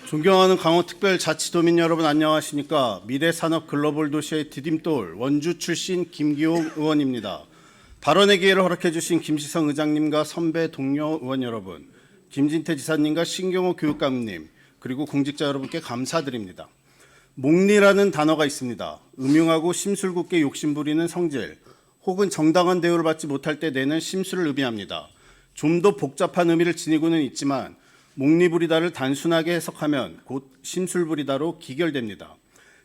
존경하는 강원특별자치도민 여러분 안녕하십니까. 미래산업글로벌도시의 디딤돌 원주 출신 김기호 의원입니다. 발언의 기회를 허락해 주신 김시성 의장님과 선배 동료 의원 여러분, 김진태 지사님과 신경호 교육감님, 그리고 공직자 여러분께 감사드립니다. 목리라는 단어가 있습니다. 음흉하고 심술궂게 욕심부리는 성질, 혹은 정당한 대우를 받지 못할 때 내는 심술을 의미합니다. 좀 더 복잡한 의미를 지니고는 있지만 목리부리다를 단순하게 해석하면 곧 심술부리다로 기결됩니다.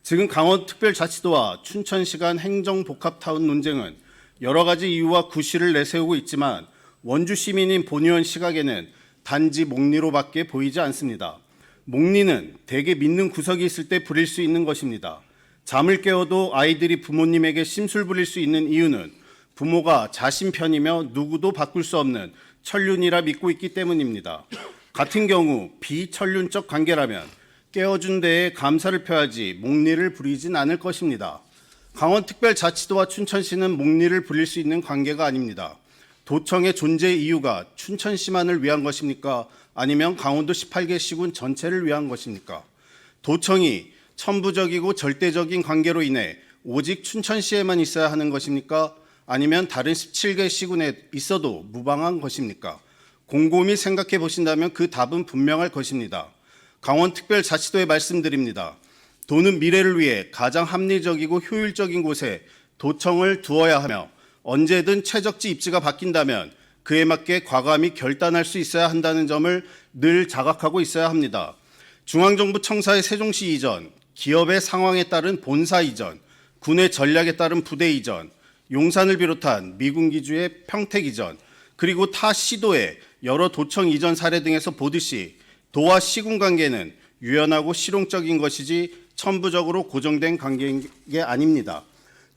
지금 강원특별자치도와 춘천시 간 행정복합타운 논쟁은 여러 가지 이유와 구실을 내세우고 있지만 원주 시민인 본 의원 시각에는 단지 목리로밖에 보이지 않습니다. 목리는 대개 믿는 구석이 있을 때 부릴 수 있는 것입니다. 잠을 깨워도 아이들이 부모님에게 심술 부릴 수 있는 이유는 부모가 자신 편이며 누구도 바꿀 수 없는 천륜이라 믿고 있기 때문입니다. 같은 경우 비천륜적 관계라면 깨워준 데에 감사를 표하지 목리를 부리진 않을 것입니다. 강원특별자치도와 춘천시는 목리를 부릴 수 있는 관계가 아닙니다. 도청의 존재 이유가 춘천시만을 위한 것입니까? 아니면 강원도 18개 시군 전체를 위한 것입니까? 도청이 천부적이고 절대적인 관계로 인해 오직 춘천시에만 있어야 하는 것입니까? 아니면 다른 17개 시군에 있어도 무방한 것입니까? 곰곰이 생각해 보신다면 그 답은 분명할 것입니다. 강원특별자치도에 말씀드립니다. 도는 미래를 위해 가장 합리적이고 효율적인 곳에 도청을 두어야 하며 언제든 최적지 입지가 바뀐다면 그에 맞게 과감히 결단할 수 있어야 한다는 점을 늘 자각하고 있어야 합니다. 중앙정부 청사의 세종시 이전, 기업의 상황에 따른 본사 이전, 군의 전략에 따른 부대 이전, 용산을 비롯한 미군 기주의 평택 이전, 그리고 타 시도의 여러 도청 이전 사례 등에서 보듯이 도와 시군 관계는 유연하고 실용적인 것이지 천부적으로 고정된 관계인 게 아닙니다.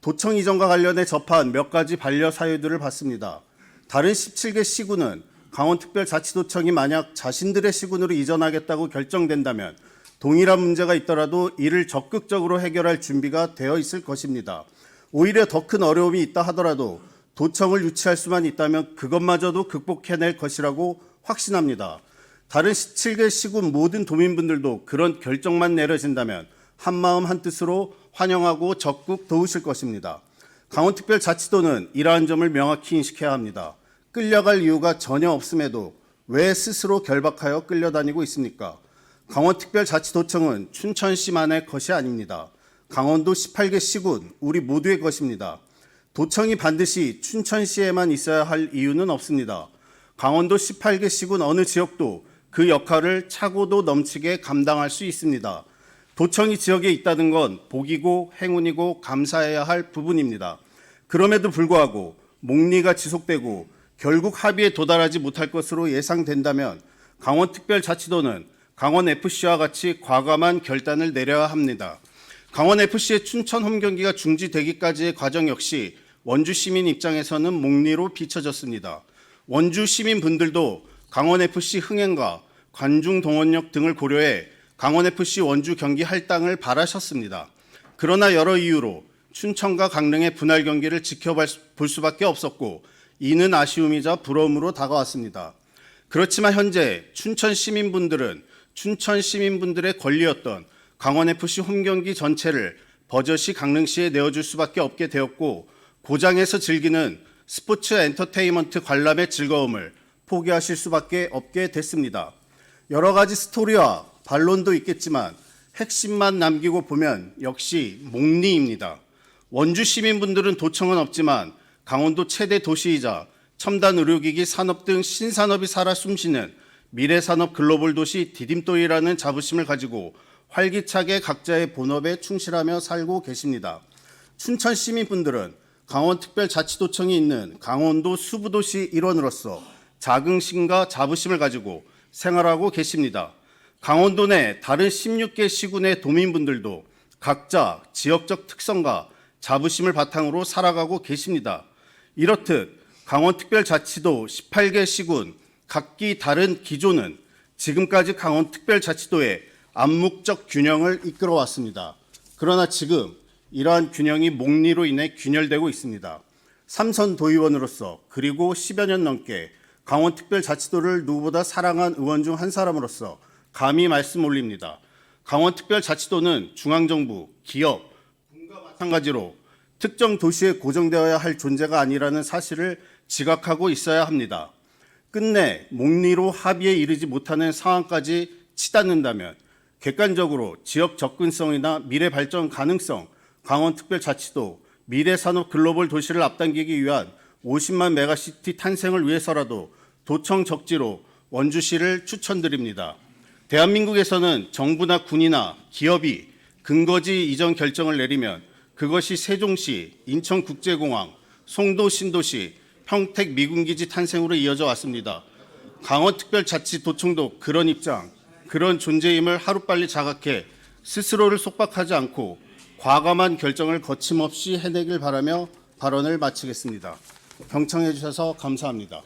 도청 이전과 관련해 접한 몇 가지 반려 사유들을 봤습니다. 다른 17개 시군은 강원특별자치도청이 만약 자신들의 시군으로 이전하겠다고 결정된다면 동일한 문제가 있더라도 이를 적극적으로 해결할 준비가 되어 있을 것입니다. 오히려 더 큰 어려움이 있다 하더라도 도청을 유치할 수만 있다면 그것마저도 극복해낼 것이라고 확신합니다. 다른 17개 시군 모든 도민분들도 그런 결정만 내려진다면 한마음 한뜻으로 환영하고 적극 도우실 것입니다. 강원특별자치도는 이러한 점을 명확히 인식해야 합니다. 끌려갈 이유가 전혀 없음에도 왜 스스로 결박하여 끌려다니고 있습니까? 강원특별자치도청은 춘천시만의 것이 아닙니다. 강원도 18개 시군, 우리 모두의 것입니다. 도청이 반드시 춘천시에만 있어야 할 이유는 없습니다. 강원도 18개 시군 어느 지역도 그 역할을 차고도 넘치게 감당할 수 있습니다. 도청이 지역에 있다는 건 복이고 행운이고 감사해야 할 부분입니다. 그럼에도 불구하고 목리가 지속되고 결국 합의에 도달하지 못할 것으로 예상된다면 강원특별자치도는 강원FC와 같이 과감한 결단을 내려야 합니다. 강원FC의 춘천 홈경기가 중지되기까지의 과정 역시 원주 시민 입장에서는 목리로 비춰졌습니다. 원주 시민분들도 강원FC 흥행과 관중 동원력 등을 고려해 강원FC 원주 경기 할당을 바라셨습니다. 그러나 여러 이유로 춘천과 강릉의 분할 경기를 지켜볼 수밖에 없었고 이는 아쉬움이자 부러움으로 다가왔습니다. 그렇지만 현재 춘천 시민분들은 춘천 시민분들의 권리였던 강원FC 홈경기 전체를 버젓이 강릉시에 내어줄 수밖에 없게 되었고 고장에서 즐기는 스포츠 엔터테인먼트 관람의 즐거움을 포기하실 수밖에 없게 됐습니다. 여러 가지 스토리와 반론도 있겠지만 핵심만 남기고 보면 역시 목리입니다. 원주 시민분들은 도청은 없지만 강원도 최대 도시이자 첨단 의료기기 산업 등 신산업이 살아 숨쉬는 미래산업 글로벌 도시 디딤돌이라는 자부심을 가지고 활기차게 각자의 본업에 충실하며 살고 계십니다. 춘천 시민분들은 강원특별자치도청이 있는 강원도 수부도시 일원으로서 자긍심과 자부심을 가지고 생활하고 계십니다. 강원도 내 다른 16개 시군의 도민분들도 각자 지역적 특성과 자부심을 바탕으로 살아가고 계십니다. 이렇듯 강원특별자치도 18개 시군 각기 다른 기조는 지금까지 강원특별자치도의 암묵적 균형을 이끌어왔습니다. 그러나 지금 이러한 균형이 목리로 인해 균열되고 있습니다. 삼선 도의원으로서 그리고 10여 년 넘게 강원특별자치도를 누구보다 사랑한 의원 중 한 사람으로서 감히 말씀 올립니다. 강원특별자치도는 중앙정부, 기업, 군과 마찬가지로 특정 도시에 고정되어야 할 존재가 아니라는 사실을 지각하고 있어야 합니다. 끝내 목리로 합의에 이르지 못하는 상황까지 치닫는다면 객관적으로 지역 접근성이나 미래 발전 가능성, 강원특별자치도 미래산업 글로벌 도시를 앞당기기 위한 50만 메가시티 탄생을 위해서라도 도청 적지로 원주시를 추천드립니다. 대한민국에서는 정부나 군이나 기업이 근거지 이전 결정을 내리면 그것이 세종시, 인천국제공항, 송도 신도시, 평택 미군기지 탄생으로 이어져 왔습니다. 강원특별자치도청도 그런 입장, 그런 존재임을 하루빨리 자각해 스스로를 속박하지 않고 과감한 결정을 거침없이 해내길 바라며 발언을 마치겠습니다. 경청해 주셔서 감사합니다.